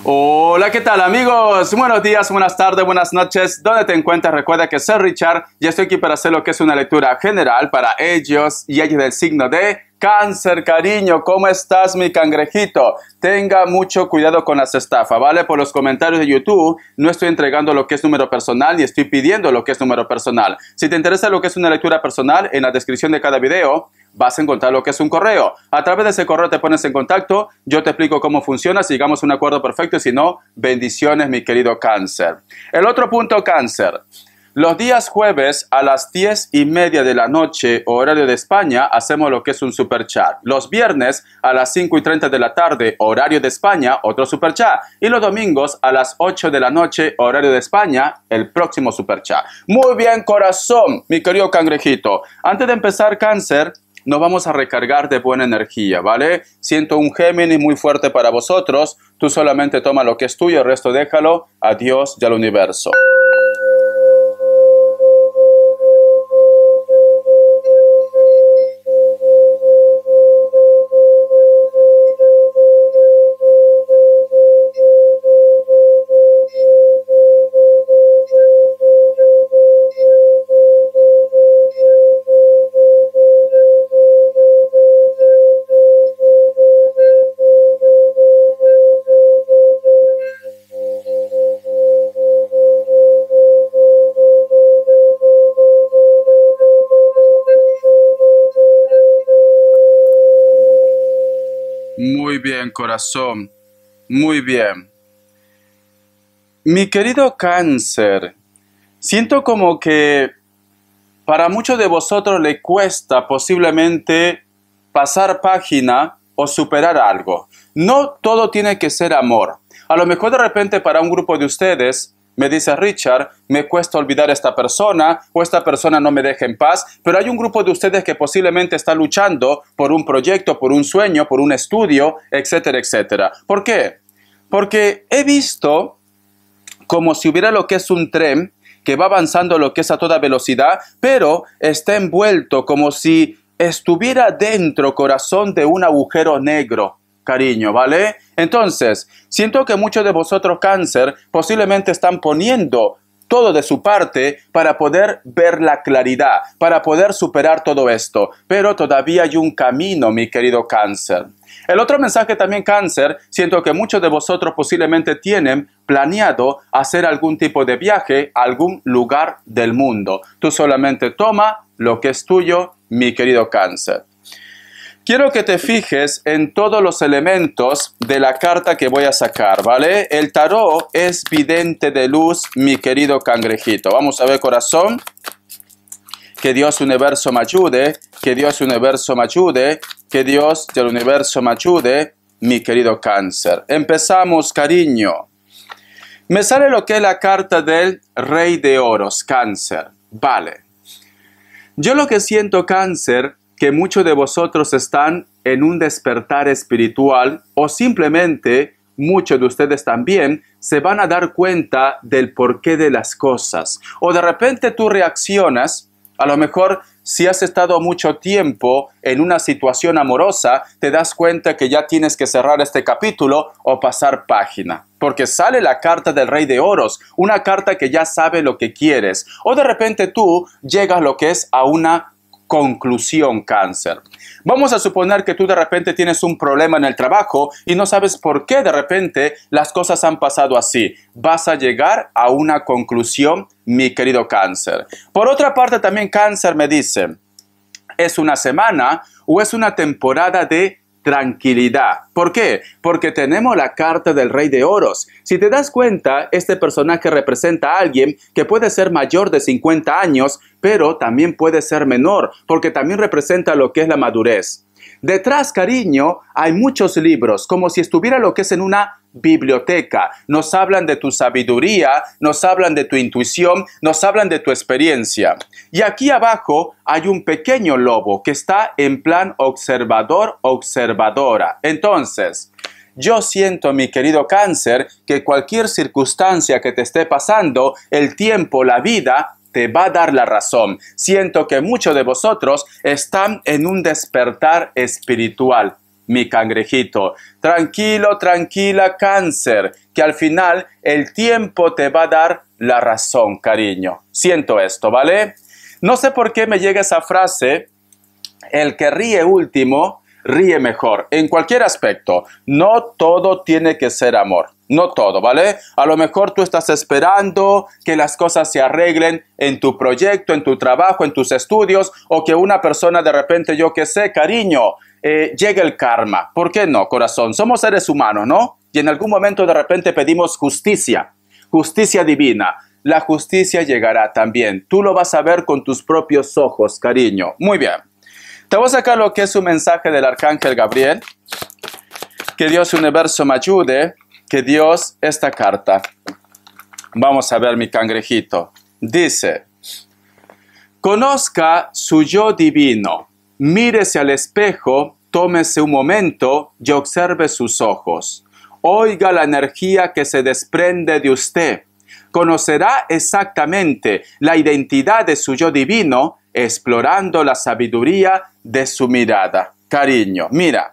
Hola, ¿qué tal amigos? Buenos días, buenas tardes, buenas noches. ¿Dónde te encuentras? Recuerda que soy Richard y estoy aquí para hacer lo que es una lectura general para ellos y ellas del signo de Cáncer. Cariño, ¿cómo estás, mi cangrejito? Tenga mucho cuidado con las estafas, ¿vale? Por los comentarios de YouTube no estoy entregando lo que es número personal ni estoy pidiendo lo que es número personal. Si te interesa lo que es una lectura personal, en la descripción de cada video vas a encontrar lo que es un correo. A través de ese correo te pones en contacto, yo te explico cómo funciona, si llegamos a un acuerdo perfecto y si no, bendiciones, mi querido Cáncer. El otro punto, Cáncer. Los días jueves a las 10:30 de la noche, horario de España, hacemos lo que es un super chat. Los viernes a las 5:30 de la tarde, horario de España, otro super chat. Y los domingos a las 8 de la noche, horario de España, el próximo super chat. Muy bien, corazón, mi querido cangrejito. Antes de empezar, Cáncer, nos vamos a recargar de buena energía, ¿vale? Siento un Géminis muy fuerte para vosotros. Tú solamente toma lo que es tuyo, el resto déjalo a Dios y al universo. Muy bien, corazón. Muy bien. Mi querido Cáncer, siento como que para muchos de vosotros le cuesta posiblemente pasar página o superar algo. No todo tiene que ser amor. A lo mejor de repente para un grupo de ustedes me dice Richard, me cuesta olvidar a esta persona o esta persona no me deja en paz, pero hay un grupo de ustedes que posiblemente está luchando por un proyecto, por un sueño, por un estudio, etcétera, etcétera. ¿Por qué? Porque he visto como si hubiera lo que es un tren que va avanzando lo que es a toda velocidad, pero está envuelto como si estuviera dentro, corazón, de un agujero negro, cariño, ¿vale? Entonces, siento que muchos de vosotros, Cáncer, posiblemente están poniendo todo de su parte para poder ver la claridad, para poder superar todo esto, pero todavía hay un camino, mi querido Cáncer. El otro mensaje también, Cáncer, siento que muchos de vosotros posiblemente tienen planeado hacer algún tipo de viaje a algún lugar del mundo. Tú solamente toma lo que es tuyo, mi querido Cáncer. Quiero que te fijes en todos los elementos de la carta que voy a sacar, ¿vale? El tarot es vidente de luz, mi querido cangrejito. Vamos a ver, corazón. Que Dios universo me ayude, que Dios universo me ayude, que Dios del universo me ayude, mi querido Cáncer. Empezamos, cariño. Me sale lo que es la carta del Rey de Oros, Cáncer. Vale. Yo lo que siento, Cáncer, que muchos de vosotros están en un despertar espiritual o simplemente muchos de ustedes también se van a dar cuenta del porqué de las cosas. O de repente tú reaccionas, a lo mejor si has estado mucho tiempo en una situación amorosa, te das cuenta que ya tienes que cerrar este capítulo o pasar página. Porque sale la carta del Rey de Oros, una carta que ya sabe lo que quieres. O de repente tú llegas lo que es a una conclusión, Cáncer. Vamos a suponer que tú de repente tienes un problema en el trabajo y no sabes por qué de repente las cosas han pasado así. Vas a llegar a una conclusión, mi querido Cáncer. Por otra parte también, Cáncer, me dice, ¿es una semana o es una temporada de tranquilidad? ¿Por qué? Porque tenemos la carta del Rey de Oros. Si te das cuenta, este personaje representa a alguien que puede ser mayor de 50 años, pero también puede ser menor, porque también representa lo que es la madurez. Detrás, cariño, hay muchos libros, como si estuviera lo que es en una biblioteca. Nos hablan de tu sabiduría, nos hablan de tu intuición, nos hablan de tu experiencia. Y aquí abajo hay un pequeño lobo que está en plan observador, observadora. Entonces, yo siento, mi querido Cáncer, que cualquier circunstancia que te esté pasando, el tiempo, la vida, te va a dar la razón. Siento que muchos de vosotros están en un despertar espiritual. mi cangrejito. Tranquilo, tranquila, Cáncer, que al final el tiempo te va a dar la razón, cariño. Siento esto, ¿vale? No sé por qué me llega esa frase, el que ríe último, ríe mejor. En cualquier aspecto, no todo tiene que ser amor. No todo, ¿vale? A lo mejor tú estás esperando que las cosas se arreglen en tu proyecto, en tu trabajo, en tus estudios, o que una persona de repente, yo qué sé, cariño, llegue el karma. ¿Por qué no, corazón? Somos seres humanos, ¿no? Y en algún momento de repente pedimos justicia, justicia divina. La justicia llegará también. Tú lo vas a ver con tus propios ojos, cariño. Muy bien. Te voy a sacar lo que es un mensaje del Arcángel Gabriel. Que Dios Universo me ayude. Que Dios, esta carta. Vamos a ver, mi cangrejito. Dice, conozca su yo divino. Mírese al espejo, tómese un momento y observe sus ojos. Oiga la energía que se desprende de usted. Conocerá exactamente la identidad de su yo divino, explorando la sabiduría de su mirada. Cariño, mira.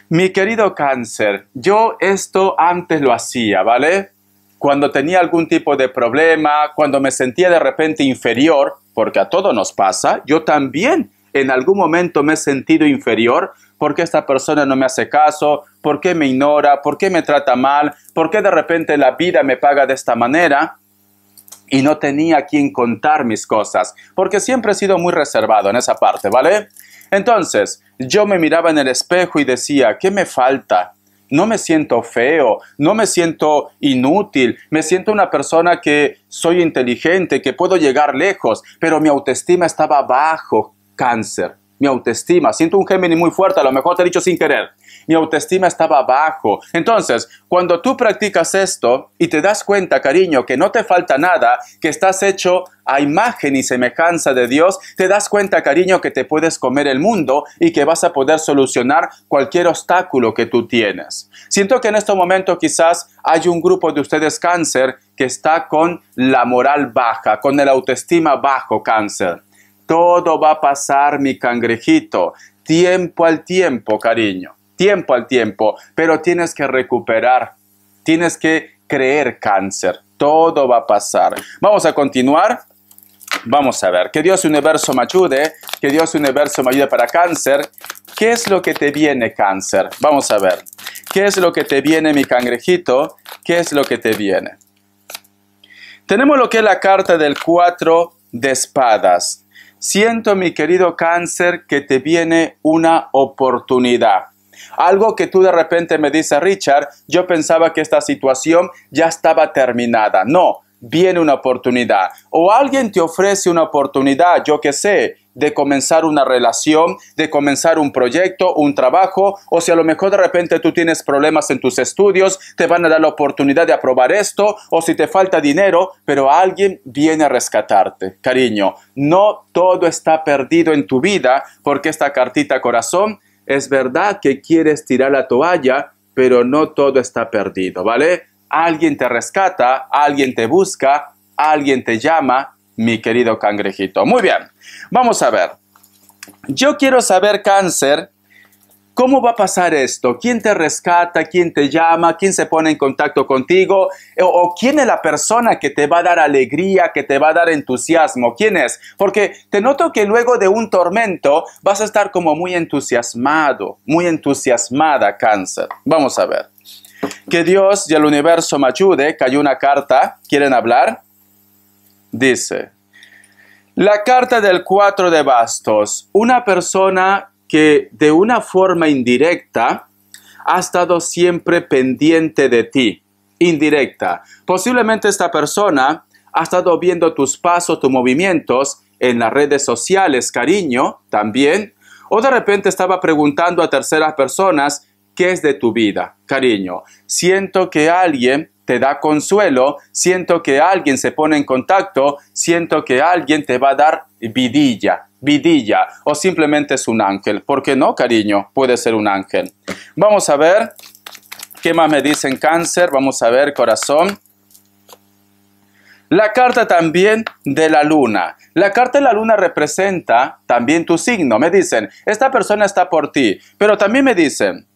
Mi querido Cáncer, yo esto antes lo hacía, ¿vale? Cuando tenía algún tipo de problema, cuando me sentía de repente inferior, porque a todos nos pasa, yo también en algún momento me he sentido inferior, porque esta persona no me hace caso, por qué me ignora, por qué me trata mal, por qué de repente la vida me paga de esta manera. Y no tenía a quien contar mis cosas, porque siempre he sido muy reservado en esa parte, ¿vale? Entonces, yo me miraba en el espejo y decía, ¿qué me falta? No me siento feo, no me siento inútil, me siento una persona que soy inteligente, que puedo llegar lejos, pero mi autoestima estaba bajo, Cáncer. Mi autoestima, siento un Géminis muy fuerte, a lo mejor te he dicho sin querer. Mi autoestima estaba bajo. Entonces, cuando tú practicas esto y te das cuenta, cariño, que no te falta nada, que estás hecho a imagen y semejanza de Dios, te das cuenta, cariño, que te puedes comer el mundo y que vas a poder solucionar cualquier obstáculo que tú tienes. Siento que en este momento quizás hay un grupo de ustedes, Cáncer, que está con la moral baja, con el autoestima bajo, Cáncer. Todo va a pasar, mi cangrejito. Tiempo al tiempo, cariño. Tiempo al tiempo. Pero tienes que recuperar. Tienes que creer, Cáncer. Todo va a pasar. Vamos a continuar. Vamos a ver. Que Dios Universo me ayude. Que Dios Universo me ayude para Cáncer. ¿Qué es lo que te viene, Cáncer? Vamos a ver. ¿Qué es lo que te viene, mi cangrejito? ¿Qué es lo que te viene? Tenemos lo que es la carta del 4 de espadas. Siento, mi querido Cáncer, que te viene una oportunidad. Algo que tú de repente me dices, Richard, yo pensaba que esta situación ya estaba terminada. No, viene una oportunidad. O alguien te ofrece una oportunidad, yo qué sé, de comenzar una relación, de comenzar un proyecto, un trabajo, o si a lo mejor de repente tú tienes problemas en tus estudios, te van a dar la oportunidad de aprobar esto, o si te falta dinero, pero alguien viene a rescatarte. Cariño, no todo está perdido en tu vida, porque esta cartita corazón, es verdad que quieres tirar la toalla, pero no todo está perdido, ¿vale? Alguien te rescata, alguien te busca, alguien te llama, mi querido cangrejito. Muy bien, vamos a ver. Yo quiero saber, Cáncer, ¿cómo va a pasar esto? ¿Quién te rescata? ¿Quién te llama? ¿Quién se pone en contacto contigo? ¿O quién es la persona que te va a dar alegría, que te va a dar entusiasmo? ¿Quién es? Porque te noto que luego de un tormento vas a estar como muy entusiasmado, muy entusiasmada, Cáncer. Vamos a ver. Que Dios y el universo me ayude. Cayó una carta. ¿Quieren hablar? Dice, la carta del 4 de bastos. Una persona que de una forma indirecta ha estado siempre pendiente de ti. Indirecta. Posiblemente esta persona ha estado viendo tus pasos, tus movimientos en las redes sociales, cariño, también. O de repente estaba preguntando a terceras personas qué es de tu vida, cariño. Siento que alguien te da consuelo, siento que alguien se pone en contacto, siento que alguien te va a dar vidilla, o simplemente es un ángel. ¿Por qué no, cariño? Puede ser un ángel. Vamos a ver qué más me dicen, Cáncer. Vamos a ver, corazón. La carta también de la luna. La carta de la luna representa también tu signo. Me dicen, esta persona está por ti. Pero también me dicen,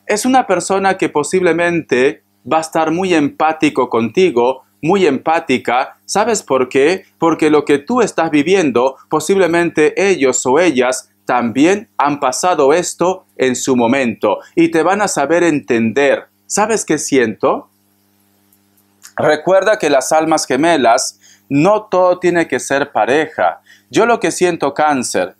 es una persona que posiblemente va a estar muy empático contigo, muy empática. ¿Sabes por qué? Porque lo que tú estás viviendo, posiblemente ellos o ellas también han pasado esto en su momento y te van a saber entender. ¿Sabes qué siento? Recuerda que las almas gemelas, no todo tiene que ser pareja. Yo lo que siento, Cáncer,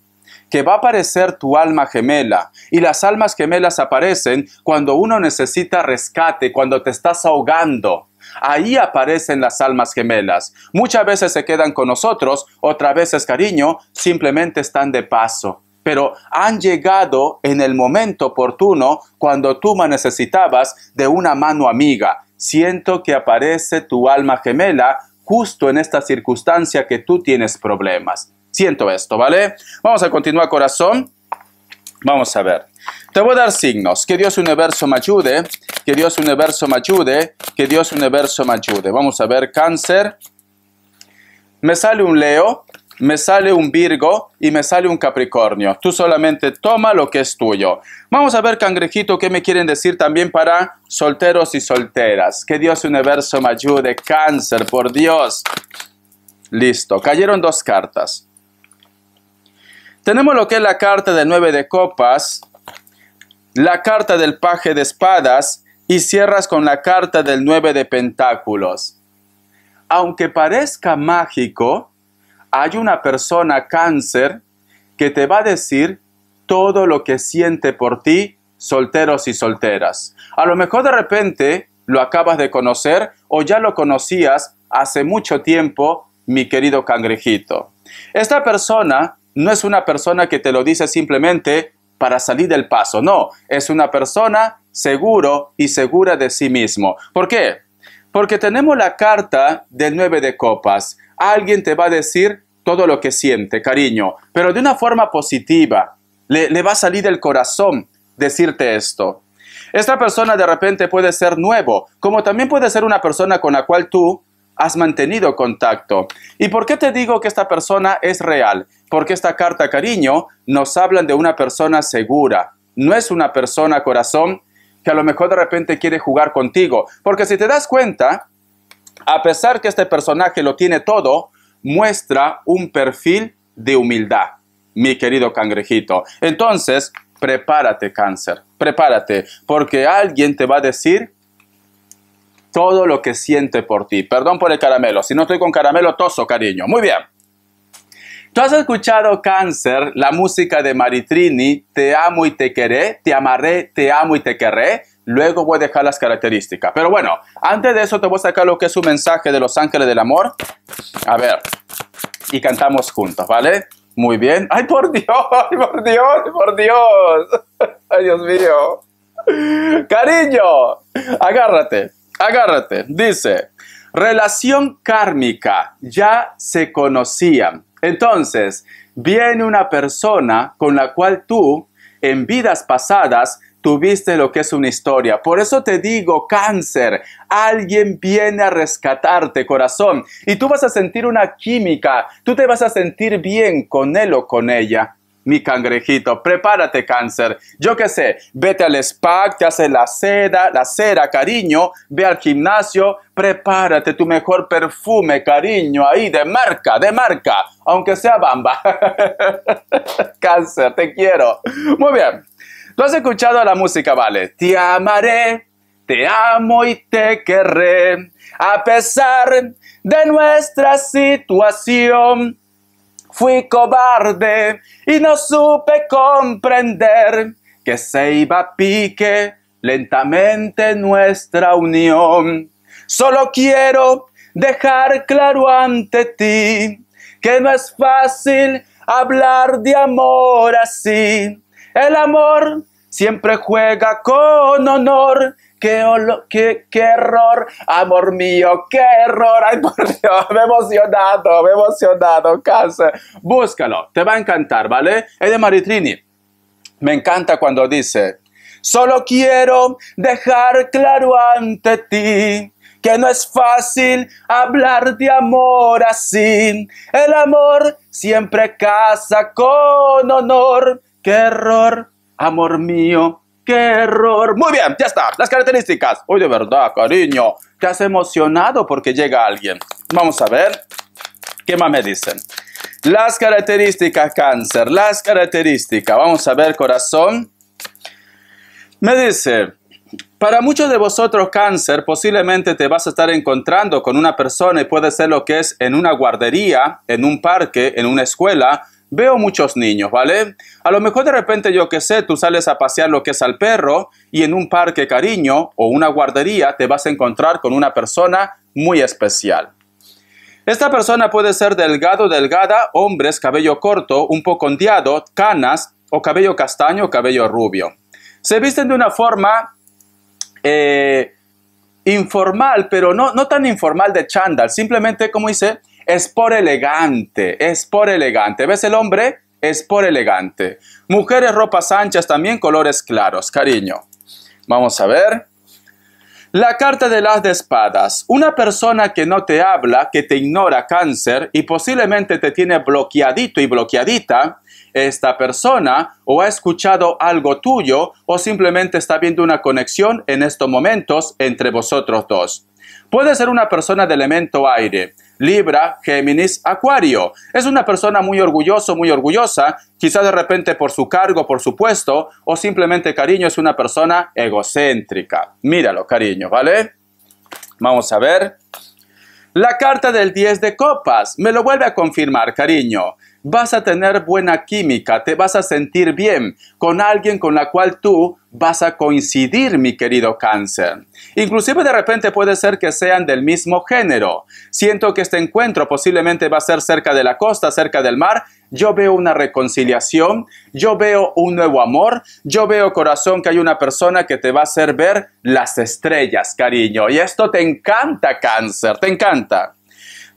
que va a aparecer tu alma gemela. Y las almas gemelas aparecen cuando uno necesita rescate, cuando te estás ahogando. Ahí aparecen las almas gemelas. Muchas veces se quedan con nosotros, otras veces, cariño, simplemente están de paso. Pero han llegado en el momento oportuno cuando tú más necesitabas de una mano amiga. Siento que aparece tu alma gemela justo en esta circunstancia que tú tienes problemas. Siento esto, ¿vale? Vamos a continuar, corazón. Vamos a ver. Te voy a dar signos. Que Dios Universo me ayude. Que Dios Universo me ayude. Que Dios Universo me ayude. Vamos a ver, Cáncer. Me sale un Leo, me sale un Virgo y me sale un Capricornio. Tú solamente toma lo que es tuyo. Vamos a ver, cangrejito, qué me quieren decir también para solteros y solteras. Que Dios Universo me ayude. Cáncer, por Dios. Listo. Cayeron dos cartas. Tenemos lo que es la carta del 9 de copas, la carta del paje de espadas y cierras con la carta del 9 de pentáculos. Aunque parezca mágico, hay una persona, Cáncer, que te va a decir todo lo que siente por ti, solteros y solteras. A lo mejor de repente lo acabas de conocer o ya lo conocías hace mucho tiempo, mi querido cangrejito. Esta persona no es una persona que te lo dice simplemente para salir del paso. No, es una persona seguro y segura de sí mismo. ¿Por qué? Porque tenemos la carta del 9 de copas. Alguien te va a decir todo lo que siente, cariño, pero de una forma positiva. Le va a salir del corazón decirte esto. Esta persona de repente puede ser nuevo, como también puede ser una persona con la cual tú has mantenido contacto. ¿Y por qué te digo que esta persona es real? Porque esta carta, cariño, nos hablan de una persona segura. No es una persona, corazón, que a lo mejor de repente quiere jugar contigo. Porque si te das cuenta, a pesar que este personaje lo tiene todo, muestra un perfil de humildad, mi querido cangrejito. Entonces, prepárate, Cáncer, prepárate, porque alguien te va a decir todo lo que siente por ti. Perdón por el caramelo. Si no estoy con caramelo, toso, cariño. Muy bien. ¿Tú has escuchado, Cáncer, la música de Maritrini? Te amo y te querré, te amaré, te amo y te querré. Luego voy a dejar las características. Pero bueno, antes de eso te voy a sacar lo que es un mensaje de Los Ángeles del Amor. A ver. Y cantamos juntos, ¿vale? Muy bien. ¡Ay, por Dios! ¡Ay, por Dios! ¡Por Dios! ¡Ay, Dios mío! Cariño, agárrate. Agárrate, dice, relación kármica, ya se conocían. Entonces, viene una persona con la cual tú, en vidas pasadas, tuviste lo que es una historia. Por eso te digo, Cáncer, alguien viene a rescatarte, corazón, y tú vas a sentir una química, tú te vas a sentir bien con él o con ella. Mi cangrejito, prepárate, Cáncer. Yo qué sé, vete al spa, te hace la cera, cariño. Ve al gimnasio, prepárate tu mejor perfume, cariño, ahí, de marca, aunque sea Bamba. Cáncer, te quiero. Muy bien. Tú has escuchado la música, ¿vale? Te amaré, te amo y te querré, a pesar de nuestra situación. Fui cobarde y no supe comprender que se iba a pique lentamente nuestra unión. Solo quiero dejar claro ante ti que no es fácil hablar de amor así. El amor siempre juega con honor. ¡Qué error! Amor mío, qué error. ¡Ay, por Dios! Me he emocionado, Cáncer. Búscalo, te va a encantar, ¿vale? Es de Maritrini. Me encanta cuando dice, solo quiero dejar claro ante ti que no es fácil hablar de amor así. El amor siempre casa con honor. ¡Qué error, amor mío! ¡Qué error! Muy bien, ya está. Las características. Uy, de verdad, cariño. Te has emocionado porque llega alguien. Vamos a ver. ¿Qué más me dicen? Las características, Cáncer. Las características. Vamos a ver, corazón. Me dice, para muchos de vosotros, Cáncer, posiblemente te vas a estar encontrando con una persona y puede ser lo que es en una guardería, en un parque, en una escuela. Veo muchos niños, ¿vale? A lo mejor de repente, yo qué sé, tú sales a pasear lo que es al perro y en un parque, cariño, o una guardería te vas a encontrar con una persona muy especial. Esta persona puede ser delgado, delgada, hombres, cabello corto, un poco ondeado, canas, o cabello castaño o cabello rubio. Se visten de una forma informal, pero no tan informal de chándal, simplemente, como dice, es por elegante, es por elegante. ¿Ves el hombre? Es por elegante. Mujeres, ropas anchas también, colores claros, cariño. Vamos a ver. La carta del as de espadas. Una persona que no te habla, que te ignora, Cáncer, y posiblemente te tiene bloqueadito y bloqueadita. Esta persona o ha escuchado algo tuyo o simplemente está viendo una conexión en estos momentos entre vosotros dos. Puede ser una persona de elemento aire. Libra, Géminis, Acuario. Es una persona muy orgulloso, muy orgullosa, quizás de repente por su cargo, por su puesto, o simplemente, cariño, es una persona egocéntrica. Míralo, cariño, ¿vale? Vamos a ver. La carta del 10 de copas. Me lo vuelve a confirmar, cariño. Vas a tener buena química, te vas a sentir bien con alguien con la cual tú vas a coincidir, mi querido Cáncer. Inclusive de repente puede ser que sean del mismo género. Siento que este encuentro posiblemente va a ser cerca de la costa, cerca del mar. Yo veo una reconciliación, yo veo un nuevo amor, yo veo, corazón, que hay una persona que te va a hacer ver las estrellas, cariño. Y esto te encanta, Cáncer, te encanta.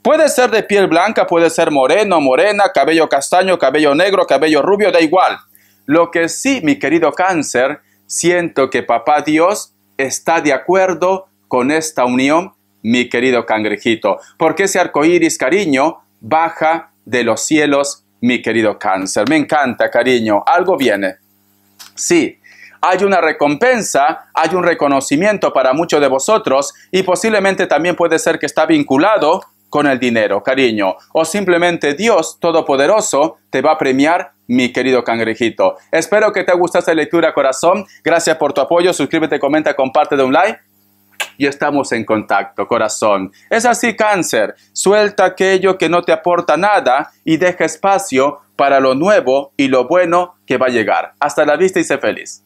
Puede ser de piel blanca, puede ser moreno, morena, cabello castaño, cabello negro, cabello rubio, da igual. Lo que sí, mi querido Cáncer, siento que Papá Dios está de acuerdo con esta unión, mi querido cangrejito. Porque ese arco iris, cariño, baja de los cielos, mi querido Cáncer. Me encanta, cariño. Algo viene. Sí. Hay una recompensa, hay un reconocimiento para muchos de vosotros y posiblemente también puede ser que está vinculado con el dinero, cariño, o simplemente Dios Todopoderoso te va a premiar, mi querido cangrejito. Espero que te guste esta lectura, corazón. Gracias por tu apoyo. Suscríbete, comenta, comparte, de un like. Y estamos en contacto, corazón. Es así, Cáncer. Suelta aquello que no te aporta nada y deja espacio para lo nuevo y lo bueno que va a llegar. Hasta la vista y sé feliz.